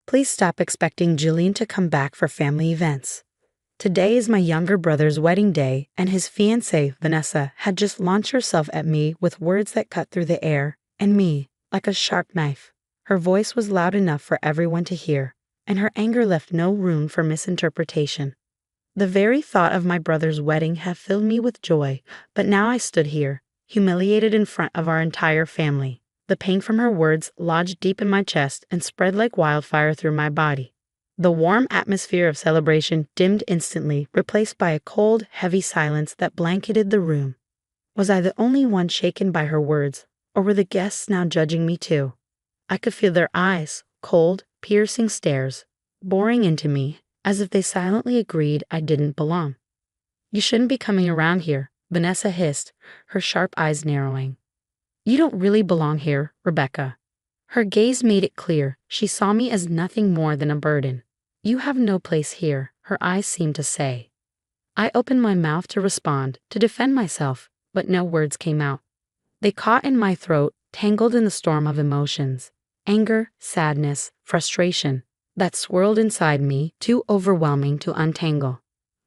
Please stop expecting Julian to come back for family events. Today is my younger brother's wedding day, and his fiancée, Vanessa, had just launched herself at me with words that cut through the air, and me, like a sharp knife. Her voice was loud enough for everyone to hear, and her anger left no room for misinterpretation. The very thought of my brother's wedding had filled me with joy, but now I stood here, humiliated in front of our entire family. The pain from her words lodged deep in my chest and spread like wildfire through my body. The warm atmosphere of celebration dimmed instantly, replaced by a cold, heavy silence that blanketed the room. Was I the only one shaken by her words, or were the guests now judging me too? I could feel their eyes, cold, piercing stares, boring into me, as if they silently agreed I didn't belong. "You shouldn't be coming around here," Vanessa hissed, her sharp eyes narrowing. "You don't really belong here, Rebecca." Her gaze made it clear she saw me as nothing more than a burden. "You have no place here," her eyes seemed to say. I opened my mouth to respond, to defend myself, but no words came out. They caught in my throat, tangled in the storm of emotions. Anger, sadness, frustration, that swirled inside me, too overwhelming to untangle.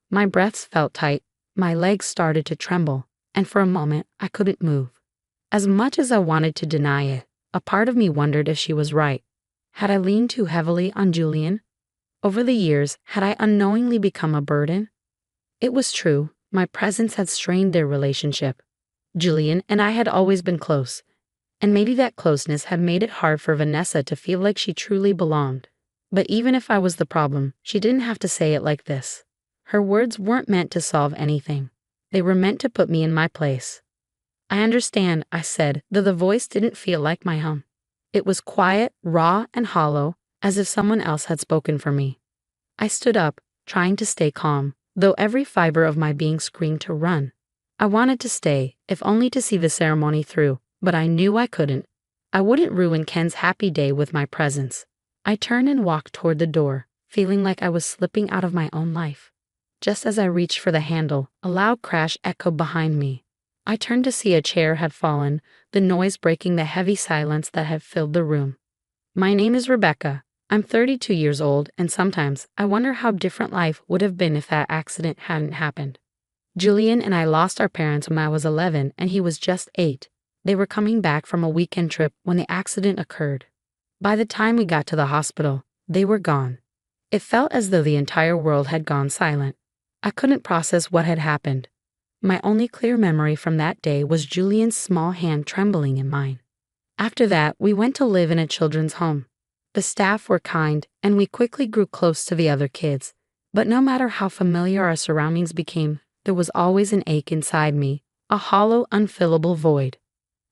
My breaths felt tight, my legs started to tremble, and for a moment I couldn't move. As much as I wanted to deny it, a part of me wondered if she was right. Had I leaned too heavily on Julian? Over the years, had I unknowingly become a burden? It was true, my presence had strained their relationship. Julian and I had always been close, and maybe that closeness had made it hard for Vanessa to feel like she truly belonged. But even if I was the problem, she didn't have to say it like this. Her words weren't meant to solve anything. They were meant to put me in my place. "I understand," I said, though the voice didn't feel like my own. It was quiet, raw, and hollow, as if someone else had spoken for me. I stood up, trying to stay calm, though every fiber of my being screamed to run. I wanted to stay, if only to see the ceremony through, but I knew I couldn't. I wouldn't ruin Ken's happy day with my presence. I turned and walked toward the door, feeling like I was slipping out of my own life. Just as I reached for the handle, a loud crash echoed behind me. I turned to see a chair had fallen, the noise breaking the heavy silence that had filled the room. "My name is Rebecca. I'm 32 years old, and sometimes I wonder how different life would have been if that accident hadn't happened. Julian and I lost our parents when I was 11 and he was just 8. They were coming back from a weekend trip when the accident occurred. By the time we got to the hospital, they were gone. It felt as though the entire world had gone silent. I couldn't process what had happened. My only clear memory from that day was Julian's small hand trembling in mine. After that, we went to live in a children's home. The staff were kind, and we quickly grew close to the other kids. But no matter how familiar our surroundings became, there was always an ache inside me, a hollow, unfillable void.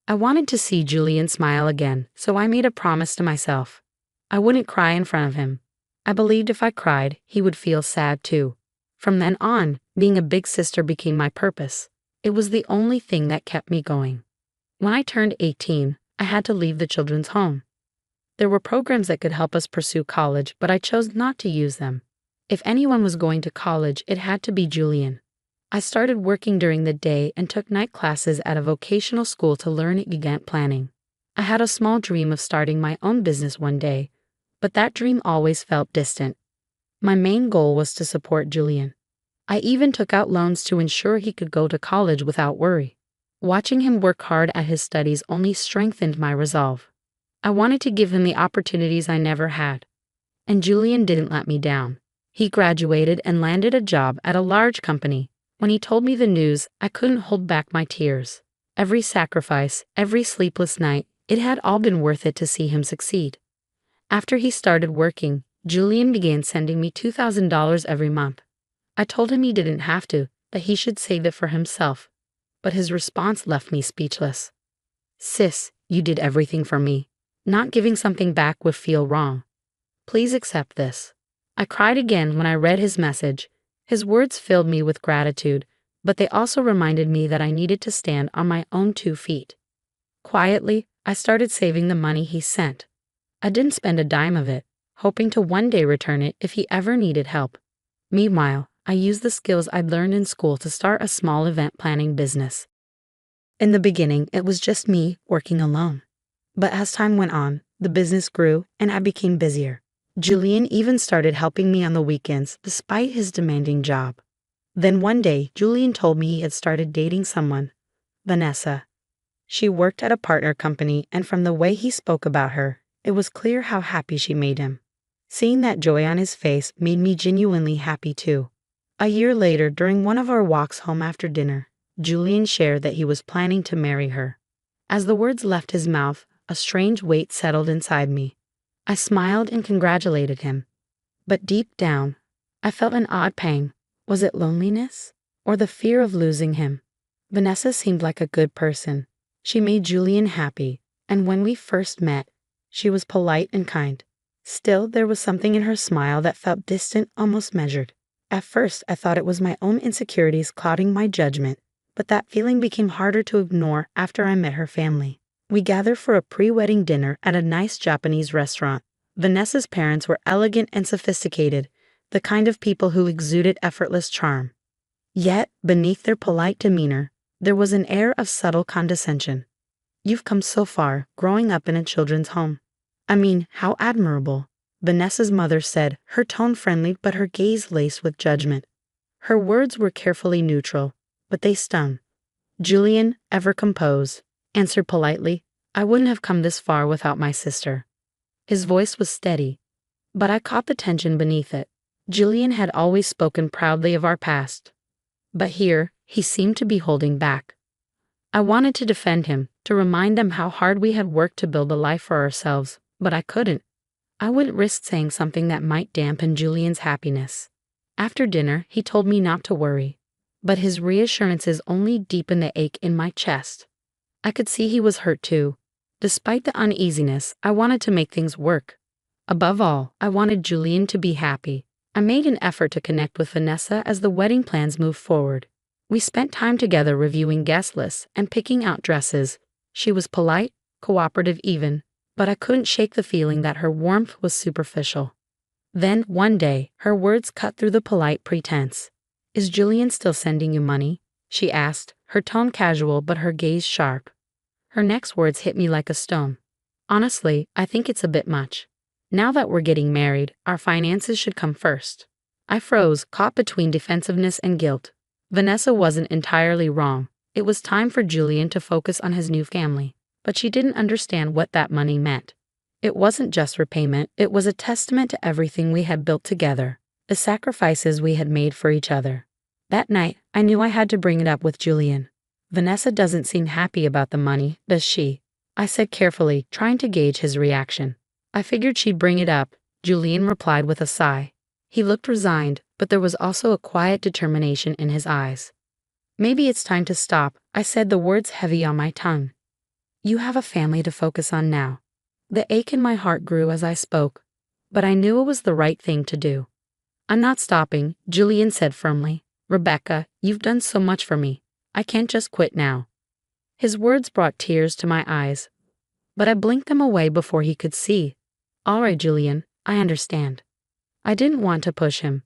I wanted to see Julian smile again, so I made a promise to myself. I wouldn't cry in front of him. I believed if I cried, he would feel sad too. From then on, being a big sister became my purpose. It was the only thing that kept me going. When I turned 18, I had to leave the children's home. There were programs that could help us pursue college, but I chose not to use them. If anyone was going to college, it had to be Julian. I started working during the day and took night classes at a vocational school to learn event planning. I had a small dream of starting my own business one day, but that dream always felt distant. My main goal was to support Julian. I even took out loans to ensure he could go to college without worry. Watching him work hard at his studies only strengthened my resolve. I wanted to give him the opportunities I never had. And Julian didn't let me down. He graduated and landed a job at a large company. When he told me the news, I couldn't hold back my tears. Every sacrifice, every sleepless night, it had all been worth it to see him succeed. After he started working, Julian began sending me $2,000 every month. I told him he didn't have to, that he should save it for himself. But his response left me speechless. "Sis, you did everything for me. Not giving something back would feel wrong. Please accept this." I cried again when I read his message. His words filled me with gratitude, but they also reminded me that I needed to stand on my own 2 feet. Quietly, I started saving the money he sent. I didn't spend a dime of it, hoping to one day return it if he ever needed help. Meanwhile, I used the skills I'd learned in school to start a small event planning business. In the beginning, it was just me working alone. But as time went on, the business grew and I became busier. Julian even started helping me on the weekends despite his demanding job. Then one day, Julian told me he had started dating someone, Vanessa. She worked at a partner company, and from the way he spoke about her, it was clear how happy she made him. Seeing that joy on his face made me genuinely happy too. A year later, during one of our walks home after dinner, Julian shared that he was planning to marry her. As the words left his mouth, a strange weight settled inside me. I smiled and congratulated him. But deep down, I felt an odd pang. Was it loneliness? Or the fear of losing him? Vanessa seemed like a good person. She made Julian happy, and when we first met, she was polite and kind. Still, there was something in her smile that felt distant, almost measured. At first, I thought it was my own insecurities clouding my judgment, but that feeling became harder to ignore after I met her family. We gathered for a pre-wedding dinner at a nice Japanese restaurant. Vanessa's parents were elegant and sophisticated, the kind of people who exuded effortless charm. Yet, beneath their polite demeanor, there was an air of subtle condescension. "You've come so far, growing up in a children's home. I mean, how admirable," Vanessa's mother said, her tone friendly but her gaze laced with judgment. Her words were carefully neutral, but they stung. Julian, ever composed, answered politely, "I wouldn't have come this far without my sister." His voice was steady, but I caught the tension beneath it. Julian had always spoken proudly of our past, but here he seemed to be holding back. I wanted to defend him, to remind them how hard we had worked to build a life for ourselves, but I couldn't. I wouldn't risk saying something that might dampen Julian's happiness. After dinner, he told me not to worry, but his reassurances only deepened the ache in my chest. I could see he was hurt too. Despite the uneasiness, I wanted to make things work. Above all, I wanted Julian to be happy. I made an effort to connect with Vanessa as the wedding plans moved forward. We spent time together reviewing guest lists and picking out dresses. She was polite, cooperative even, but I couldn't shake the feeling that her warmth was superficial. Then, one day, her words cut through the polite pretense. "Is Julian still sending you money?" she asked, her tone casual but her gaze sharp. Her next words hit me like a stone. "Honestly, I think it's a bit much. Now that we're getting married, our finances should come first." I froze, caught between defensiveness and guilt. Vanessa wasn't entirely wrong. It was time for Julian to focus on his new family, but she didn't understand what that money meant. It wasn't just repayment, it was a testament to everything we had built together, the sacrifices we had made for each other. That night, I knew I had to bring it up with Julian. "Vanessa doesn't seem happy about the money, does she?" I said carefully, trying to gauge his reaction. "I figured she'd bring it up," Julian replied with a sigh. He looked resigned, but there was also a quiet determination in his eyes. "Maybe it's time to stop," I said, the words heavy on my tongue. "You have a family to focus on now." The ache in my heart grew as I spoke, but I knew it was the right thing to do. "I'm not stopping," Julian said firmly. "Rebecca, you've done so much for me. I can't just quit now." His words brought tears to my eyes, but I blinked them away before he could see. "All right, Julian, I understand." I didn't want to push him.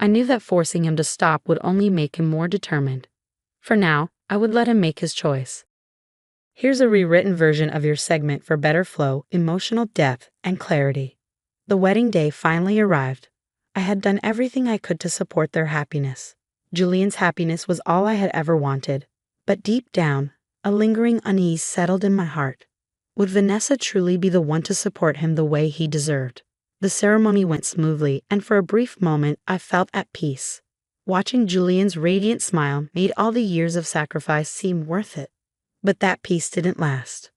I knew that forcing him to stop would only make him more determined. For now, I would let him make his choice. Here's a rewritten version of your segment for better flow, emotional depth, and clarity. The wedding day finally arrived. I had done everything I could to support their happiness. Julian's happiness was all I had ever wanted. But deep down, a lingering unease settled in my heart. Would Vanessa truly be the one to support him the way he deserved? The ceremony went smoothly, and for a brief moment I felt at peace. Watching Julian's radiant smile made all the years of sacrifice seem worth it. But that peace didn't last.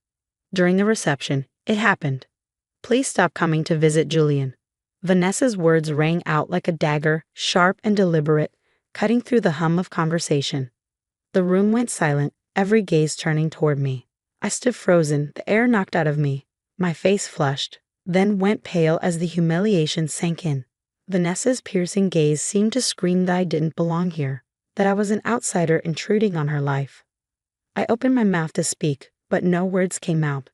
During the reception, it happened. "Please stop coming to visit Julian." Vanessa's words rang out like a dagger, sharp and deliberate, cutting through the hum of conversation. The room went silent, every gaze turning toward me. I stood frozen, the air knocked out of me. My face flushed, then went pale as the humiliation sank in. Vanessa's piercing gaze seemed to scream that I didn't belong here, that I was an outsider intruding on her life. I opened my mouth to speak, but no words came out.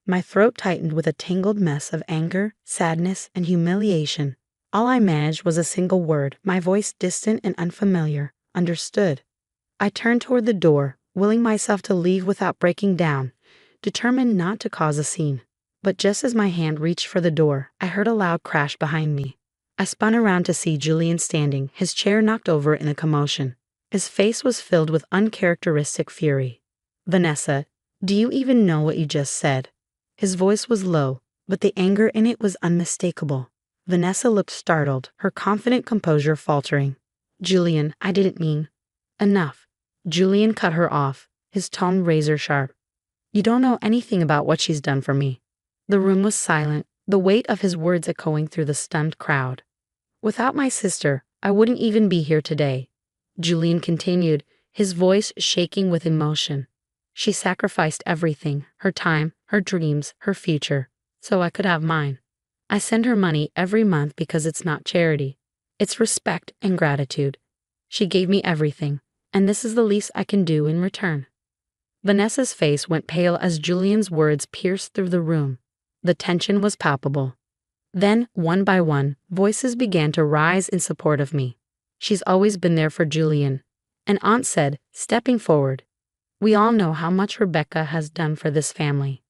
My throat tightened with a tangled mess of anger, sadness, and humiliation. All I managed was a single word, my voice distant and unfamiliar. "Understood." I turned toward the door, willing myself to leave without breaking down, determined not to cause a scene. But just as my hand reached for the door, I heard a loud crash behind me. I spun around to see Julian standing, his chair knocked over in a commotion. His face was filled with uncharacteristic fury. "Vanessa, do you even know what you just said?" His voice was low, but the anger in it was unmistakable. Vanessa looked startled, her confident composure faltering. "Julian, I didn't mean—" "Enough." Julian cut her off, his tone razor sharp. "You don't know anything about what she's done for me." The room was silent, the weight of his words echoing through the stunned crowd. "Without my sister, I wouldn't even be here today," Julian continued, his voice shaking with emotion. "She sacrificed everything, her time, her dreams, her future, so I could have mine. I send her money every month because it's not charity. It's respect and gratitude. She gave me everything, and this is the least I can do in return." Vanessa's face went pale as Julian's words pierced through the room. The tension was palpable. Then, one by one, voices began to rise in support of me. "She's always been there for Julian," an aunt said, stepping forward. "We all know how much Rebecca has done for this family.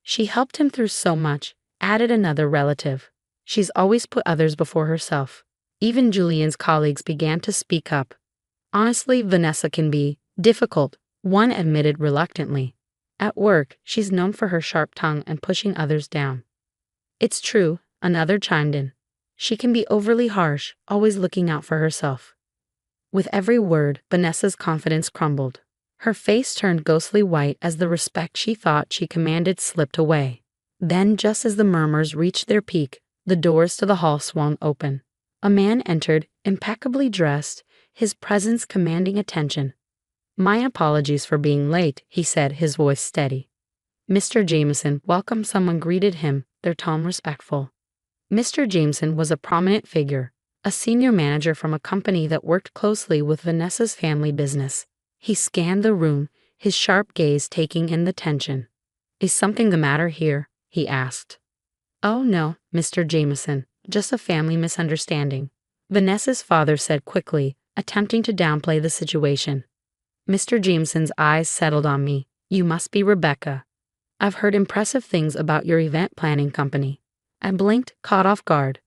She helped him through so much," added another relative. "She's always put others before herself." Even Julian's colleagues began to speak up. "Honestly, Vanessa can be difficult," one admitted reluctantly. "At work, she's known for her sharp tongue and pushing others down." "It's true," another chimed in. "She can be overly harsh, always looking out for herself." With every word, Vanessa's confidence crumbled. Her face turned ghostly white as the respect she thought she commanded slipped away. Then, just as the murmurs reached their peak, the doors to the hall swung open. A man entered, impeccably dressed, his presence commanding attention. "My apologies for being late," he said, his voice steady. "Mr. Jameson, welcome." Someone greeted him, their tone respectful. Mr. Jameson was a prominent figure, a senior manager from a company that worked closely with Vanessa's family business. He scanned the room, his sharp gaze taking in the tension. "Is something the matter here?" he asked. "Oh no, Mr. Jameson, just a family misunderstanding," Vanessa's father said quickly, attempting to downplay the situation. Mr. Jameson's eyes settled on me. "You must be Rebecca. I've heard impressive things about your event planning company." I blinked, caught off guard.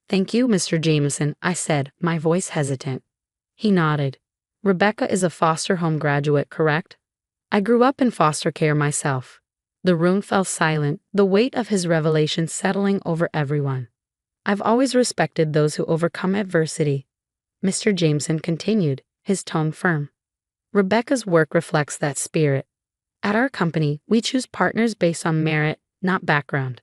"Thank you, Mr. Jameson," I said, my voice hesitant. He nodded. "Rebecca is a foster home graduate, correct?" "I grew up in foster care myself." The room fell silent, the weight of his revelation settling over everyone. "I've always respected those who overcome adversity," Mr. Jameson continued, his tone firm. "Rebecca's work reflects that spirit. At our company, we choose partners based on merit, not background.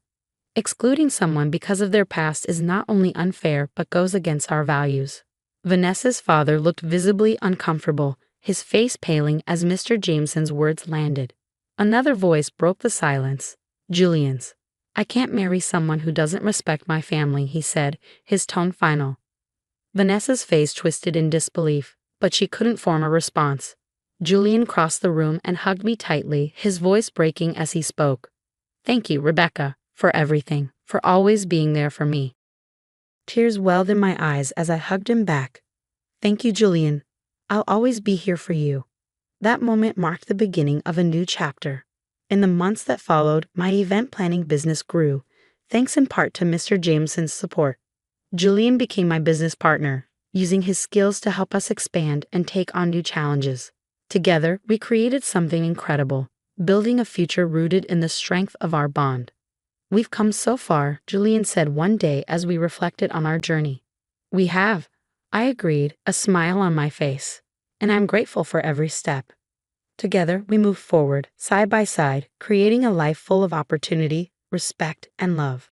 Excluding someone because of their past is not only unfair but goes against our values." Vanessa's father looked visibly uncomfortable, his face paling as Mr. Jameson's words landed. Another voice broke the silence. "Julian's. I can't marry someone who doesn't respect my family," he said, his tone final. Vanessa's face twisted in disbelief, but she couldn't form a response. Julian crossed the room and hugged me tightly, his voice breaking as he spoke. "Thank you, Rebecca, for everything, for always being there for me." Tears welled in my eyes as I hugged him back. "Thank you, Julian. I'll always be here for you." That moment marked the beginning of a new chapter. In the months that followed, my event planning business grew, thanks in part to Mr. Jameson's support. Julian became my business partner, using his skills to help us expand and take on new challenges. Together, we created something incredible, building a future rooted in the strength of our bond. "We've come so far," Julian said one day as we reflected on our journey. "We have," I agreed, a smile on my face. "And I'm grateful for every step." Together, we moved forward, side by side, creating a life full of opportunity, respect, and love.